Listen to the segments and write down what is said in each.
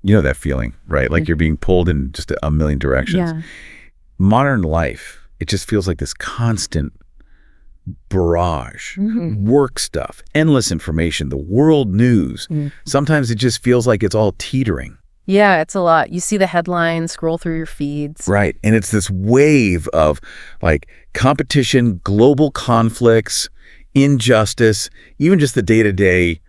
You know that feeling, right? Like you're being pulled in just a million directions. Yeah. Modern life, it just feels like this constant barrage, work stuff, endless information, the world news. Sometimes it just feels like it's all teetering. Yeah, it's a lot. You see the headlines, scroll through your feeds. Right. And it's this wave of like competition, global conflicts, injustice, even just the day-to-day,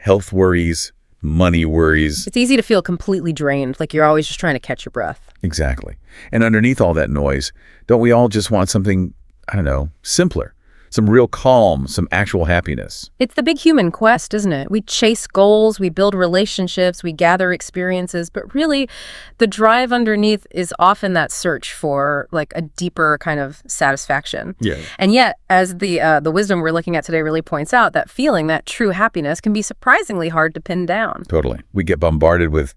health worries, money worries. It's easy to feel completely drained, like you're always just trying to catch your breath. Exactly. And underneath all that noise, don't we all just want something, I don't know, simpler? Some real calm, some actual happiness. It's the big human quest, isn't it? We chase goals, we build relationships, we gather experiences, but really the drive underneath is often that search for like a deeper kind of satisfaction. Yeah. And yet, as the wisdom we're looking at today really points out, that feeling, that true happiness can be surprisingly hard to pin down. Totally. We get bombarded with,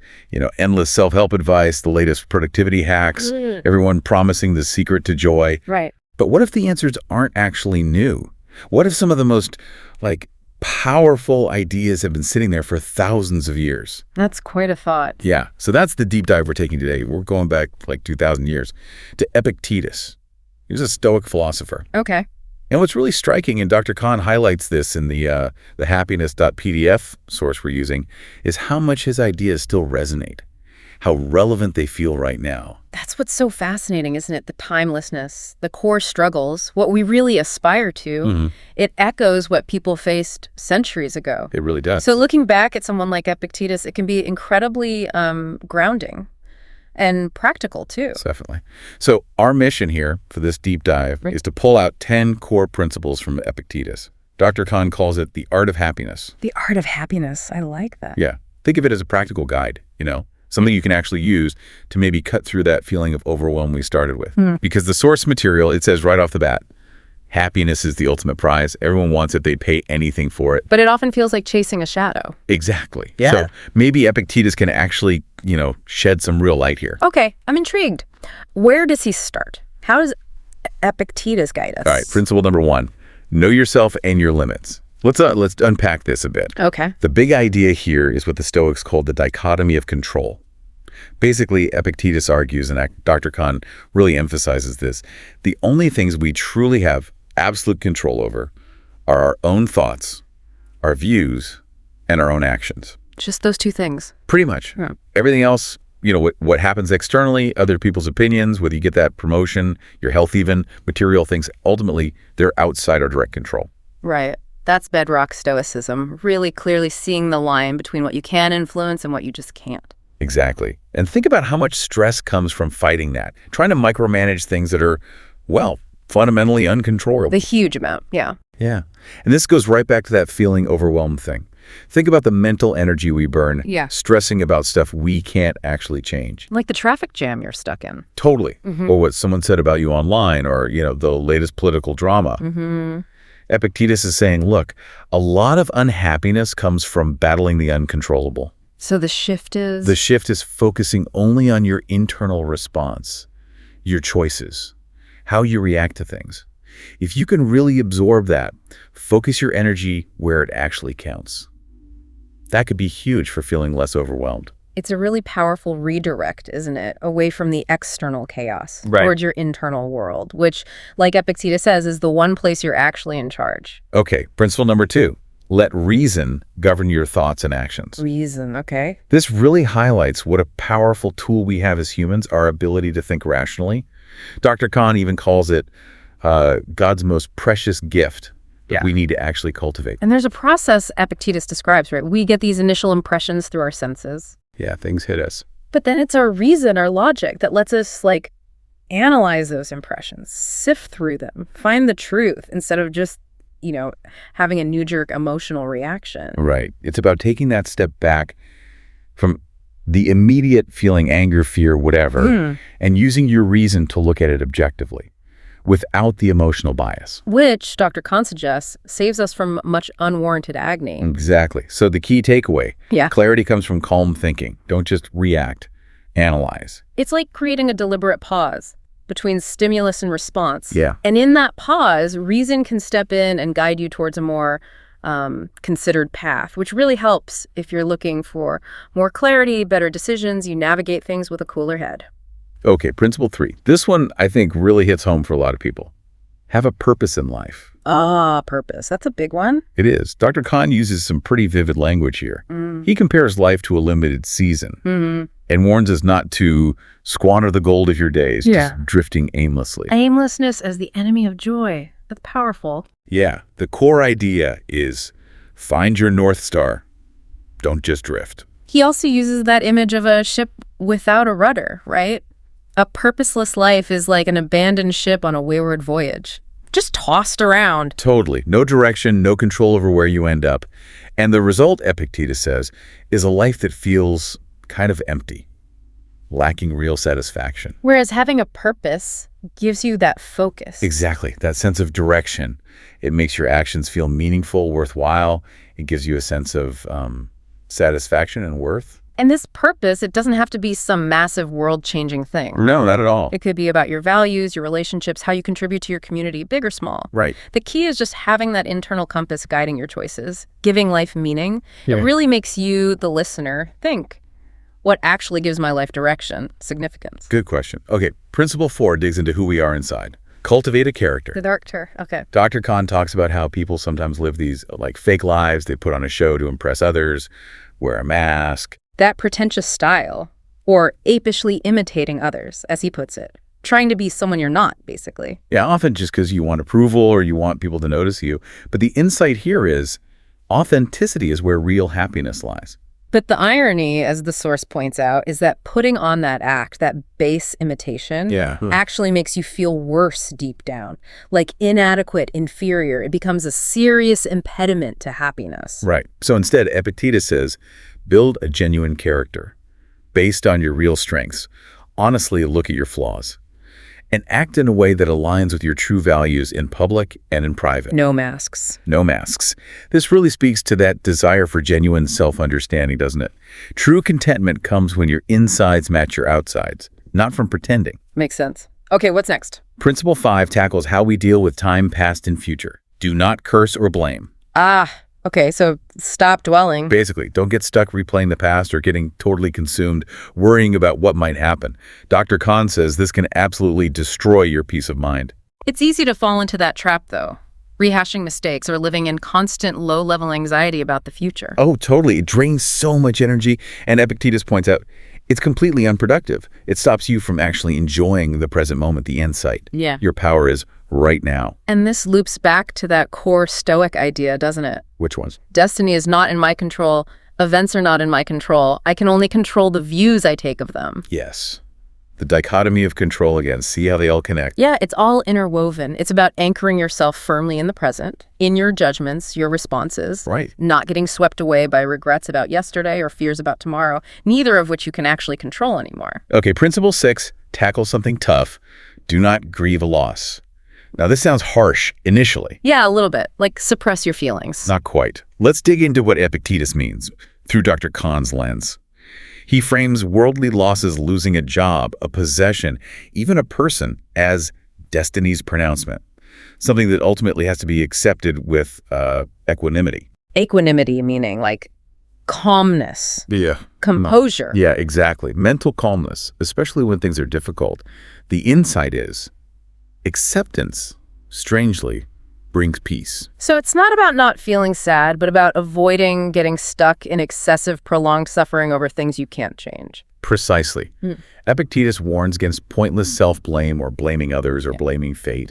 endless self-help advice, the latest productivity hacks, everyone promising the secret to joy. Right. But what if the answers aren't actually new? What if some of the most, powerful ideas have been sitting there for thousands of years? That's quite a thought. Yeah. So that's the deep dive we're taking today. We're going back 2,000 years to Epictetus. He was a stoic philosopher. Okay. And what's really striking, and Dr. Kahn highlights this in the happiness.pdf source we're using, is how much his ideas still resonate, how relevant they feel right now. That's what's so fascinating, isn't it? The timelessness, the core struggles, what we really aspire to. It echoes what people faced centuries ago. It really does. So looking back at someone like Epictetus, it can be incredibly grounding and practical, too. Definitely. So our mission here for this deep dive is to pull out 10 core principles from Epictetus. Dr. Kahn calls it the art of happiness. The art of happiness. I like that. Yeah. Think of it as a practical guide, something you can actually use to maybe cut through that feeling of overwhelm we started with. Because the source material, it says right off the bat, happiness is the ultimate prize. Everyone wants it. They'd pay anything for it. But it often feels like chasing a shadow. Exactly. Yeah. So maybe Epictetus can actually, shed some real light here. Okay, I'm intrigued. Where does he start? How does Epictetus guide us? All right, principle number 1, know yourself and your limits. Let's unpack this a bit. Okay. The big idea here is what the Stoics called the dichotomy of control. Basically, Epictetus argues, and Dr. Kahn really emphasizes this, the only things we truly have absolute control over are our own thoughts, our views, and our own actions. Just those two things. Pretty much. Yeah. Everything else, what happens externally, other people's opinions, whether you get that promotion, your health even, material things, ultimately, they're outside our direct control. Right. That's bedrock stoicism, really clearly seeing the line between what you can influence and what you just can't. Exactly. And think about how much stress comes from fighting that, trying to micromanage things that are, fundamentally uncontrollable. The huge amount, yeah. Yeah. And this goes right back to that feeling overwhelmed thing. Think about the mental energy we burn stressing about stuff we can't actually change. Like the traffic jam you're stuck in. Totally. Or what someone said about you online, or, the latest political drama. Epictetus is saying, look, a lot of unhappiness comes from battling the uncontrollable. So the shift is? The shift is focusing only on your internal response, your choices, how you react to things. If you can really absorb that, focus your energy where it actually counts. That could be huge for feeling less overwhelmed. It's a really powerful redirect, isn't it? Away from the external chaos right. towards your internal world, which, like Epictetus says, is the one place you're actually in charge. Okay, principle number 2. Let reason govern your thoughts and actions. Reason, okay. This really highlights what a powerful tool we have as humans, our ability to think rationally. Dr. Kahn even calls it God's most precious gift that we need to actually cultivate. And there's a process Epictetus describes, right? We get these initial impressions through our senses. Yeah, things hit us. But then it's our reason, our logic, that lets us, analyze those impressions, sift through them, find the truth, instead of just, having a knee-jerk emotional reaction. Right. It's about taking that step back from the immediate feeling, anger, fear, whatever, and using your reason to look at it objectively, without the emotional bias. Which, Dr. Kahn suggests, saves us from much unwarranted agony. Exactly. So the key takeaway, clarity comes from calm thinking. Don't just react, analyze. It's like creating a deliberate pause between stimulus and response. Yeah. And in that pause, reason can step in and guide you towards a more considered path, which really helps if you're looking for more clarity, better decisions. You navigate things with a cooler head. Okay, principle 3. This one, I think, really hits home for a lot of people. Have a purpose in life. Purpose. That's a big one. It is. Dr. Kahn uses some pretty vivid language here. He compares life to a limited season and warns us not to squander the gold of your days, just drifting aimlessly. Aimlessness as the enemy of joy. That's powerful. Yeah, the core idea is find your North Star. Don't just drift. He also uses that image of a ship without a rudder, right? A purposeless life is like an abandoned ship on a wayward voyage. Just tossed around. Totally. No direction, no control over where you end up. And the result, Epictetus says, is a life that feels kind of empty, lacking real satisfaction. Whereas having a purpose gives you that focus. Exactly. That sense of direction. It makes your actions feel meaningful, worthwhile. It gives you a sense of satisfaction and worth. And this purpose, it doesn't have to be some massive world-changing thing. No, not at all. It could be about your values, your relationships, how you contribute to your community, big or small. Right. The key is just having that internal compass guiding your choices, giving life meaning. It really makes you, the listener, think, what actually gives my life direction, significance? Good question. Okay, principle 4 digs into who we are inside. Cultivate a character. The character, okay. Dr. Kahn talks about how people sometimes live these fake lives. They put on a show to impress others, wear a mask. That pretentious style, or apishly imitating others, as he puts it. Trying to be someone you're not, basically. Yeah, often just because you want approval or you want people to notice you. But the insight here is authenticity is where real happiness lies. But the irony, as the source points out, is that putting on that act, that base imitation, actually makes you feel worse deep down. Like inadequate, inferior. It becomes a serious impediment to happiness. Right. So instead, Epictetus says, build a genuine character based on your real strengths. Honestly, look at your flaws. And act in a way that aligns with your true values in public and in private. No masks. No masks. This really speaks to that desire for genuine self-understanding, doesn't it? True contentment comes when your insides match your outsides, not from pretending. Makes sense. Okay, what's next? Principle 5 tackles how we deal with time past and future. Do not curse or blame. Okay, so stop dwelling. Basically, don't get stuck replaying the past or getting totally consumed worrying about what might happen. Dr. Kahn says this can absolutely destroy your peace of mind. It's easy to fall into that trap, though. Rehashing mistakes or living in constant low-level anxiety about the future. Oh, totally. It drains so much energy. And Epictetus points out, it's completely unproductive. It stops you from actually enjoying the present moment, the insight. Yeah. Your power is right now. And this loops back to that core stoic idea, doesn't it? Which ones? Destiny is not in my control. Events are not in my control. I can only control the views I take of them. Yes. The dichotomy of control again. See how they all connect? Yeah, it's all interwoven. It's about anchoring yourself firmly in the present, in your judgments, your responses. Right. Not getting swept away by regrets about yesterday or fears about tomorrow, neither of which you can actually control anymore. Okay, principle 6, tackle something tough. Do not grieve a loss. Now, this sounds harsh initially. Yeah, a little bit. Like suppress your feelings. Not quite. Let's dig into what Epictetus means through Dr. Kahn's lens. He frames worldly losses, losing a job, a possession, even a person, as destiny's pronouncement, something that ultimately has to be accepted with equanimity. Equanimity meaning like calmness. Yeah. Composure. Yeah, exactly. Mental calmness, especially when things are difficult. The insight is acceptance, strangely, brings peace. So it's not about not feeling sad, but about avoiding getting stuck in excessive, prolonged suffering over things you can't change. Precisely. Epictetus warns against pointless self-blame or blaming others or blaming fate.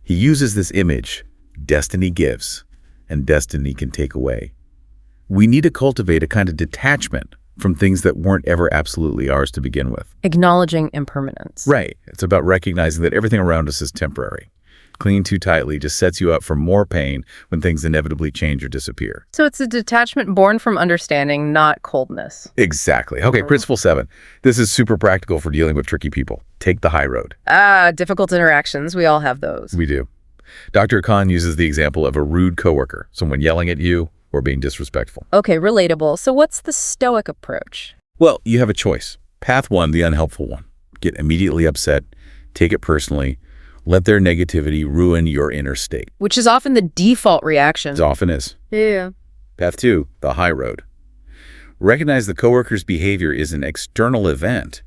He uses this image, destiny gives, and destiny can take away. We need to cultivate a kind of detachment from things that weren't ever absolutely ours to begin with. Acknowledging impermanence. Right. It's about recognizing that everything around us is temporary. Clinging too tightly just sets you up for more pain when things inevitably change or disappear. So it's a detachment born from understanding, not coldness. Exactly. Okay, principle 7. This is super practical for dealing with tricky people. Take the high road. Difficult interactions. We all have those. We do. Dr. Kahn uses the example of a rude coworker, someone yelling at you or being disrespectful. Okay, relatable. So what's the stoic approach? Well, you have a choice. Path 1, the unhelpful one. Get immediately upset, take it personally, Let their negativity ruin your inner state. Which is often the default reaction. It often is. Yeah. Path 2, the high road. Recognize the coworker's behavior is an external event.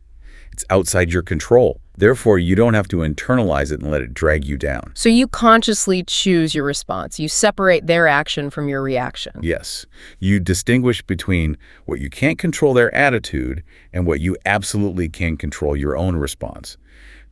It's outside your control. Therefore, you don't have to internalize it and let it drag you down. So you consciously choose your response. You separate their action from your reaction. Yes. You distinguish between what you can't control their attitude and what you absolutely can control your own response.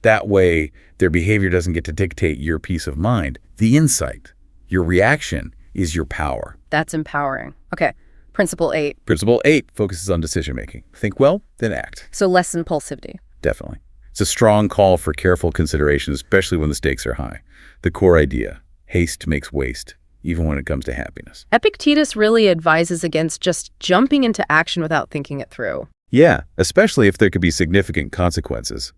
That way, their behavior doesn't get to dictate your peace of mind. The insight, your reaction, is your power. That's empowering. Okay. Principle 8. Principle 8 focuses on decision-making. Think well, then act. So less impulsivity. Definitely. It's a strong call for careful consideration, especially when the stakes are high. The core idea, haste makes waste, even when it comes to happiness. Epictetus really advises against just jumping into action without thinking it through. Yeah, especially if there could be significant consequences.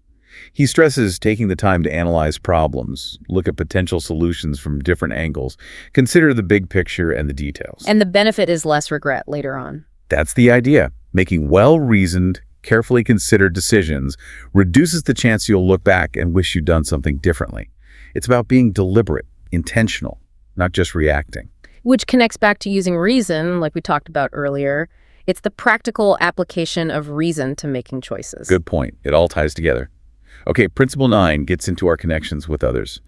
He stresses taking the time to analyze problems, look at potential solutions from different angles, consider the big picture and the details. And the benefit is less regret later on. That's the idea. Making well-reasoned, carefully considered decisions reduces the chance you'll look back and wish you'd done something differently. It's about being deliberate, intentional, not just reacting. Which connects back to using reason, like we talked about earlier. It's the practical application of reason to making choices. Good point. It all ties together. Okay, principle 9 gets into our connections with others.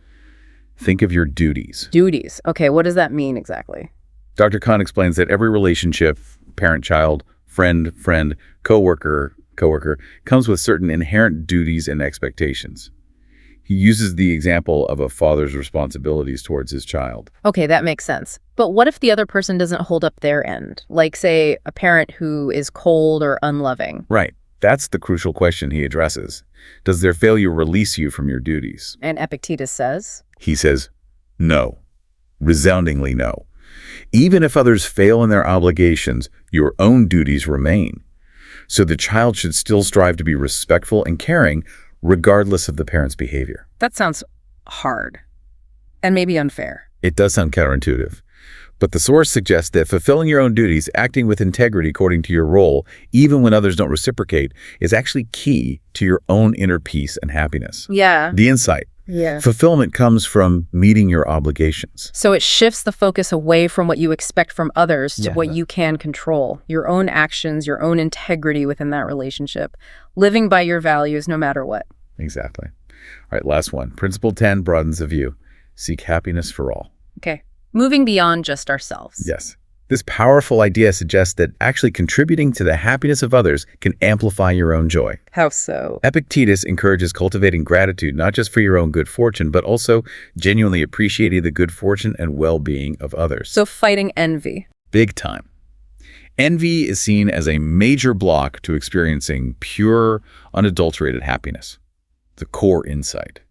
Think of your duties. Duties. Okay, what does that mean exactly? Dr. Kahn explains that every relationship, parent-child, friend, coworker, comes with certain inherent duties and expectations. He uses the example of a father's responsibilities towards his child. Okay, that makes sense. But what if the other person doesn't hold up their end? Like, say, a parent who is cold or unloving. Right. That's the crucial question he addresses. Does their failure release you from your duties? And Epictetus says? He says, no. Resoundingly no. Even if others fail in their obligations, your own duties remain. So the child should still strive to be respectful and caring, regardless of the parent's behavior. That sounds hard. And maybe unfair. It does sound counterintuitive. But the source suggests that fulfilling your own duties, acting with integrity according to your role, even when others don't reciprocate, is actually key to your own inner peace and happiness. Yeah. The insight. Yeah. Fulfillment comes from meeting your obligations. So it shifts the focus away from what you expect from others to what you can control. Your own actions, your own integrity within that relationship. Living by your values no matter what. Exactly. All right, last one. Principle 10 broadens the view. Seek happiness for all. Okay. Moving beyond just ourselves. Yes. This powerful idea suggests that actually contributing to the happiness of others can amplify your own joy. How so? Epictetus encourages cultivating gratitude not just for your own good fortune, but also genuinely appreciating the good fortune and well-being of others. So fighting envy. Big time. Envy is seen as a major block to experiencing pure, unadulterated happiness. The core insight.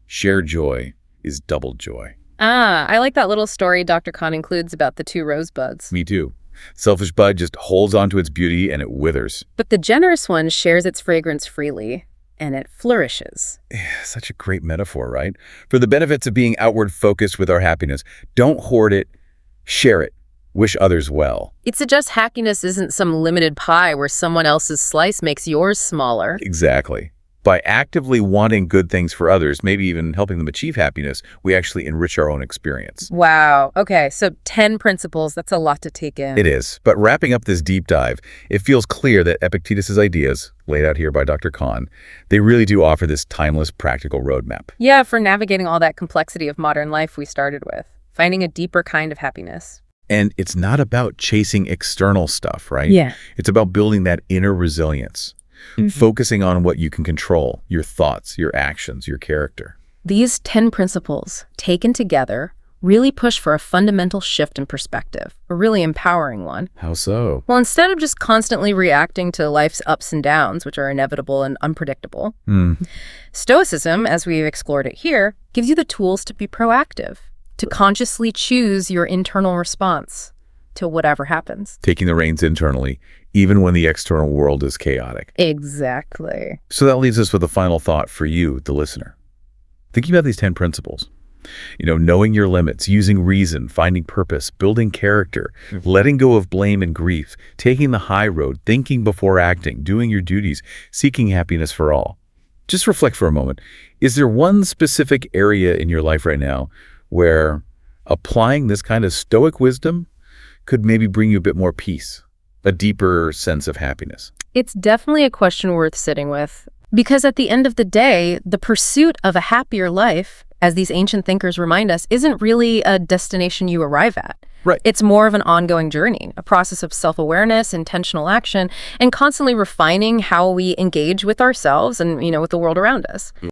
Shared joy is double joy. I like that little story Dr. Kahn includes about the two rosebuds. Me too. Selfish bud just holds onto its beauty and it withers. But the generous one shares its fragrance freely, and it flourishes. Such a great metaphor, right? For the benefits of being outward focused with our happiness, don't hoard it, share it, wish others well. It suggests happiness isn't some limited pie where someone else's slice makes yours smaller. Exactly. By actively wanting good things for others, maybe even helping them achieve happiness, we actually enrich our own experience. Wow. Okay, so 10 principles. That's a lot to take in. It is. But wrapping up this deep dive, it feels clear that Epictetus' ideas, laid out here by Dr. Kahn, they really do offer this timeless, practical roadmap. Yeah, for navigating all that complexity of modern life we started with. Finding a deeper kind of happiness. And it's not about chasing external stuff, right? Yeah. It's about building that inner resilience. Focusing on what you can control, your thoughts, your actions, your character. These 10 principles, taken together, really push for a fundamental shift in perspective, a really empowering one. How so? Well, instead of just constantly reacting to life's ups and downs, which are inevitable and unpredictable, Stoicism, as we've explored it here, gives you the tools to be proactive, to consciously choose your internal response to whatever happens. Taking the reins internally, even when the external world is chaotic. Exactly. So that leaves us with a final thought for you, the listener. Thinking about these 10 principles. Knowing your limits, using reason, finding purpose, building character, letting go of blame and grief, taking the high road, thinking before acting, doing your duties, seeking happiness for all. Just reflect for a moment. Is there one specific area in your life right now where applying this kind of stoic wisdom could maybe bring you a bit more peace, a deeper sense of happiness? It's definitely a question worth sitting with, because at the end of the day, the pursuit of a happier life, as these ancient thinkers remind us, isn't really a destination you arrive at. Right. It's more of an ongoing journey, a process of self-awareness, intentional action, and constantly refining how we engage with ourselves and, with the world around us.